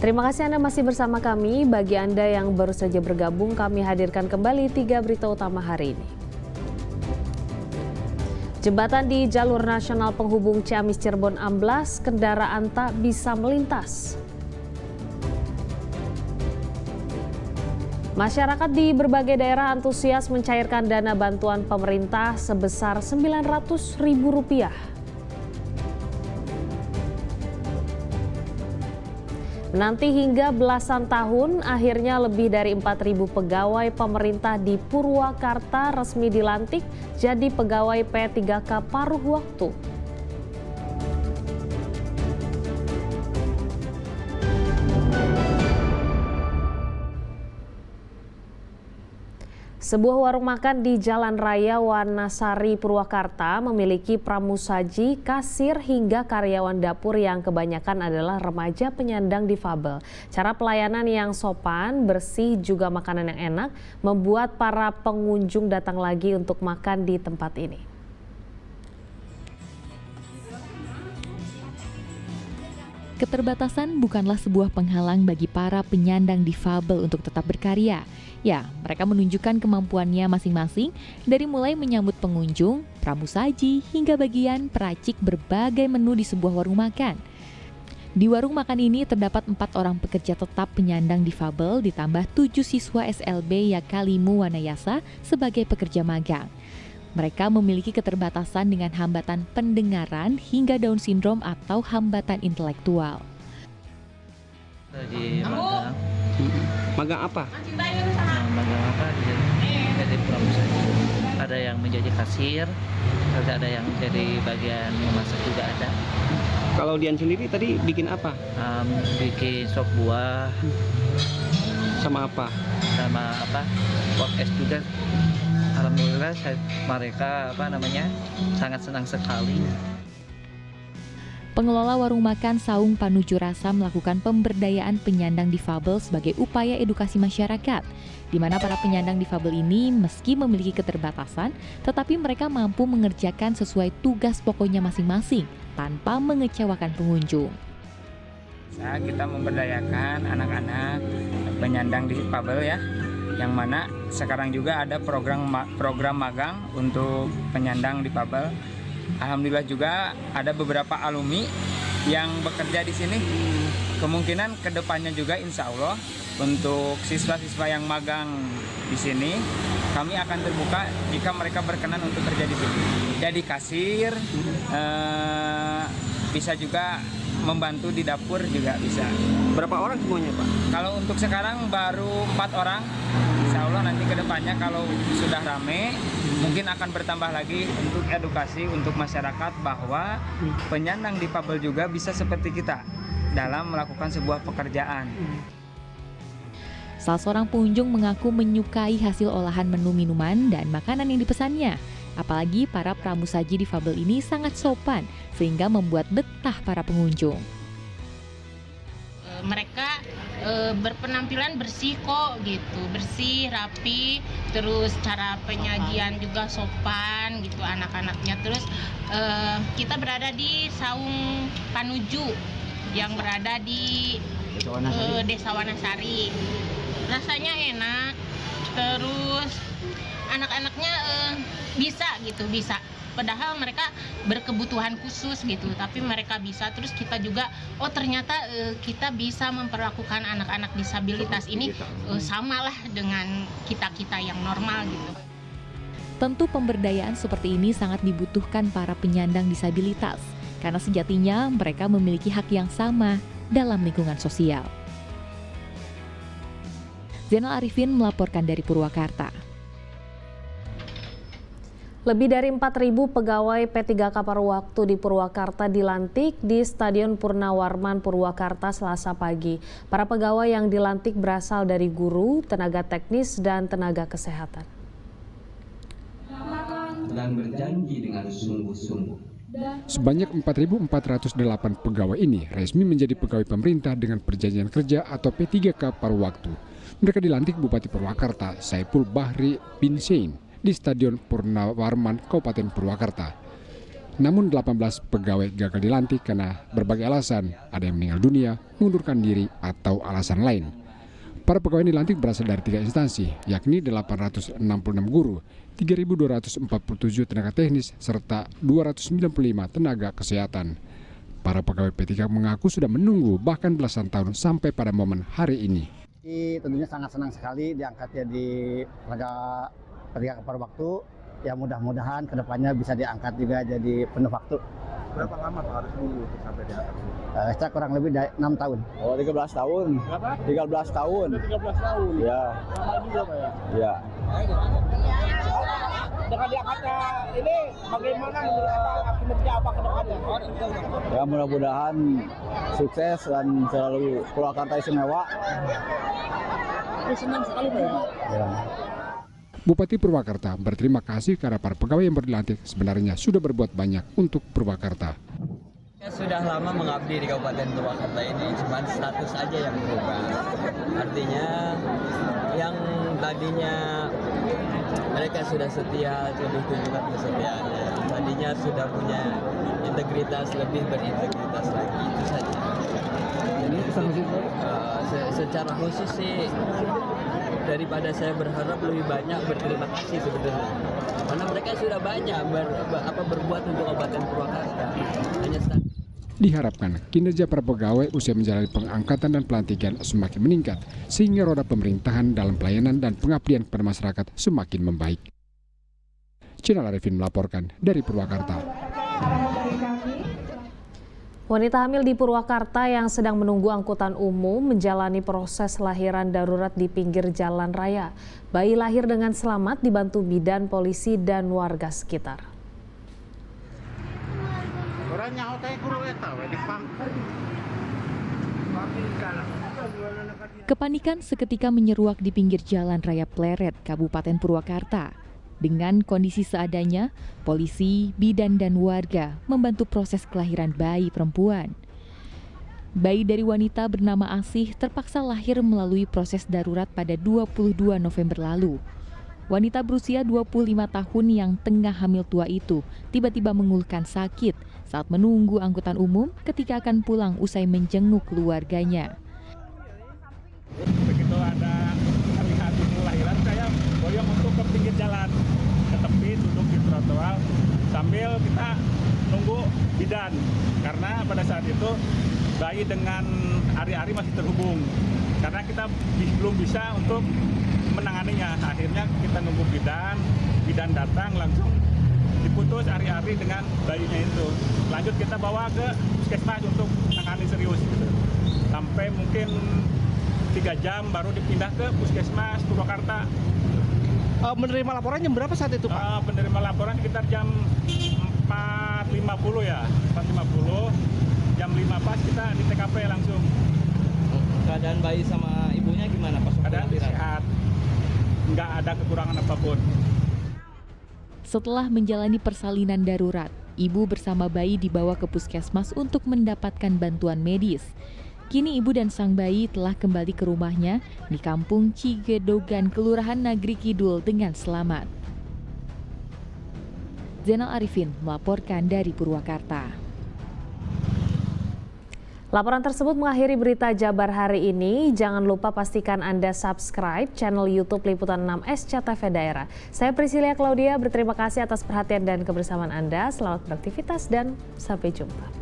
Terima kasih Anda masih bersama kami. Bagi Anda yang baru saja bergabung, kami hadirkan kembali 3 berita utama hari ini. Jembatan di jalur nasional penghubung Ciamis Cirebon amblas, kendaraan tak bisa melintas. Masyarakat di berbagai daerah antusias mencairkan dana bantuan pemerintah sebesar Rp900.000. Menanti hingga belasan tahun, akhirnya lebih dari 4.000 pegawai pemerintah di Purwakarta resmi dilantik jadi pegawai P3K paruh waktu. Sebuah warung makan di Jalan Raya Wanasari, Purwakarta memiliki pramusaji, kasir, hingga karyawan dapur yang kebanyakan adalah remaja penyandang difabel. Cara pelayanan yang sopan, bersih, juga makanan yang enak membuat para pengunjung datang lagi untuk makan di tempat ini. Keterbatasan bukanlah sebuah penghalang bagi para penyandang difabel untuk tetap berkarya. Ya, mereka menunjukkan kemampuannya masing-masing dari mulai menyambut pengunjung, pramusaji, hingga bagian peracik berbagai menu di sebuah warung makan. Di warung makan ini terdapat 4 orang pekerja tetap penyandang difabel ditambah 7 siswa SLB Yakalimu Wanayasa sebagai pekerja magang. Mereka memiliki keterbatasan dengan hambatan pendengaran hingga Down syndrome atau hambatan intelektual. Lagi magang. Magang apa? Magang apa? Jadi pramusaji. Ada yang menjadi kasir, ada yang jadi bagian memasak juga ada. Kalau Dian sendiri tadi bikin apa? Bikin sop buah. Sama apa? Sama apa? Podcast juga. Alhamdulillah mereka sangat senang sekali. Pengelola warung makan Saung Panuju Rasa melakukan pemberdayaan penyandang difabel sebagai upaya edukasi masyarakat, di mana para penyandang difabel ini meski memiliki keterbatasan, tetapi mereka mampu mengerjakan sesuai tugas pokoknya masing-masing tanpa mengecewakan pengunjung. Kita memberdayakan anak-anak penyandang difabel ya, yang mana sekarang juga ada program magang untuk penyandang difabel. Alhamdulillah juga ada beberapa alumni yang bekerja di sini. Kemungkinan kedepannya juga insya Allah untuk siswa-siswa yang magang di sini kami akan terbuka jika mereka berkenan untuk kerja di sini. Jadi kasir, bisa juga membantu di dapur juga bisa. Berapa orang semuanya, Pak? Kalau untuk sekarang baru 4 orang. Insya Allah nanti kedepannya kalau sudah rame mungkin akan bertambah lagi untuk edukasi untuk masyarakat bahwa penyandang difabel juga bisa seperti kita dalam melakukan sebuah pekerjaan. Salah seorang pengunjung mengaku menyukai hasil olahan menu minuman dan makanan yang dipesannya. Apalagi para pramusaji difabel ini sangat sopan sehingga membuat betah para pengunjung. Mereka berpenampilan bersih kok gitu, bersih, rapi, terus cara penyajian juga sopan gitu anak-anaknya. Terus kita berada di Saung Panuju yang berada di Desa Wanasari. Rasanya enak, terus anak-anaknya bisa. Padahal mereka berkebutuhan khusus gitu, tapi mereka bisa. Terus kita juga, ternyata kita bisa memperlakukan anak-anak disabilitas ini samalah dengan kita-kita yang normal gitu. Tentu pemberdayaan seperti ini sangat dibutuhkan para penyandang disabilitas, karena sejatinya mereka memiliki hak yang sama dalam lingkungan sosial. Zainal Arifin melaporkan dari Purwakarta. Lebih dari 4.000 pegawai P3K paruh waktu di Purwakarta dilantik di Stadion Purnawarman Purwakarta Selasa pagi. Para pegawai yang dilantik berasal dari guru, tenaga teknis, dan tenaga kesehatan. Dan berjanji dengan sungguh-sungguh. Sebanyak 4.408 pegawai ini resmi menjadi pegawai pemerintah dengan perjanjian kerja atau P3K paruh waktu. Mereka dilantik Bupati Purwakarta, Saipul Bahri bin Sein, di Stadion Purnawarman, Kabupaten Purwakarta. Namun 18 pegawai gagal dilantik karena berbagai alasan, ada yang meninggal dunia, mengundurkan diri, atau alasan lain. Para pegawai dilantik berasal dari 3 instansi, yakni 866 guru, 3.247 tenaga teknis, serta 295 tenaga kesehatan. Para pegawai P3K mengaku sudah menunggu bahkan belasan tahun sampai pada momen hari ini. Tentunya sangat senang sekali diangkatnya di pada P3K paruh waktu. Ya mudah-mudahan kedepannya bisa diangkat juga jadi penuh waktu. Berapa lama Pak harus nunggu sampai diangkat? Saya kurang lebih 6 tahun. Oh, 13 tahun. Berapa? 13 tahun. 13 tahun. Ya. Lama juga Pak ya? Ya. Dengan diangkatnya ini bagaimana menurut Bapak kinerja apa ke depannya? Ya mudah-mudahan sukses dan selalu Purwakarta istimewa. Senang sekali Pak ya. Bupati Purwakarta berterima kasih karena para pegawai yang dilantik sebenarnya sudah berbuat banyak untuk Purwakarta. Sudah lama mengabdi di Kabupaten Purwakarta ini, cuma status saja yang berubah. Artinya yang tadinya mereka sudah setia, lebih tunjukkan kesetiaannya. Tadinya sudah punya integritas, lebih berintegritas lagi, itu saja. Jadi secara khusus sih, daripada saya berharap lebih banyak berterima kasih sebenarnya. Karena mereka sudah banyak berbuat untuk Kabupaten Purwakarta. Diharapkan kinerja para pegawai usia menjalani pengangkatan dan pelantikan semakin meningkat sehingga roda pemerintahan dalam pelayanan dan pengabdian kepada masyarakat semakin membaik. Channel Arifin melaporkan dari Purwakarta. Wanita hamil di Purwakarta yang sedang menunggu angkutan umum menjalani proses lahiran darurat di pinggir jalan raya. Bayi lahir dengan selamat dibantu bidan, polisi, dan warga sekitar. Kepanikan seketika menyeruak di pinggir jalan raya Pleret, Kabupaten Purwakarta. Dengan kondisi seadanya, polisi, bidan, dan warga membantu proses kelahiran bayi perempuan. Bayi dari wanita bernama Asih terpaksa lahir melalui proses darurat pada 22 November lalu. Wanita berusia 25 tahun yang tengah hamil tua itu tiba-tiba mengeluhkan sakit saat menunggu angkutan umum ketika akan pulang usai menjenguk keluarganya. Begitu ada terlihat lahiran, saya boyong untuk ke pinggir jalan, ke tepi, duduk di trotoar sambil kita nunggu bidan, karena pada saat itu bayi dengan ari-ari masih terhubung, karena kita belum bisa untuk menanganinya. Akhirnya kita nunggu bidan datang langsung diputus ari-ari dengan bayinya itu. Lanjut kita bawa ke puskesmas untuk menangani serius gitu. Sampai mungkin 3 jam baru dipindah ke puskesmas Purwakarta. Menerima laporan jam berapa saat itu Pak? Penerima laporan sekitar jam 4.50 ya, 4.50. Jam 5 pas kita di TKP langsung. Keadaan bayi sama ibunya gimana Pak? Keadaan sehat, nggak ada kekurangan apapun. Setelah menjalani persalinan darurat, ibu bersama bayi dibawa ke puskesmas untuk mendapatkan bantuan medis. Kini ibu dan sang bayi telah kembali ke rumahnya di Kampung Cigedogan, Kelurahan Nagri Kidul dengan selamat. Zainal Arifin melaporkan dari Purwakarta. Laporan tersebut mengakhiri berita Jabar hari ini. Jangan lupa pastikan Anda subscribe channel YouTube Liputan 6 SCTV Daerah. Saya Priscilia Claudia berterima kasih atas perhatian dan kebersamaan Anda. Selamat beraktivitas dan sampai jumpa.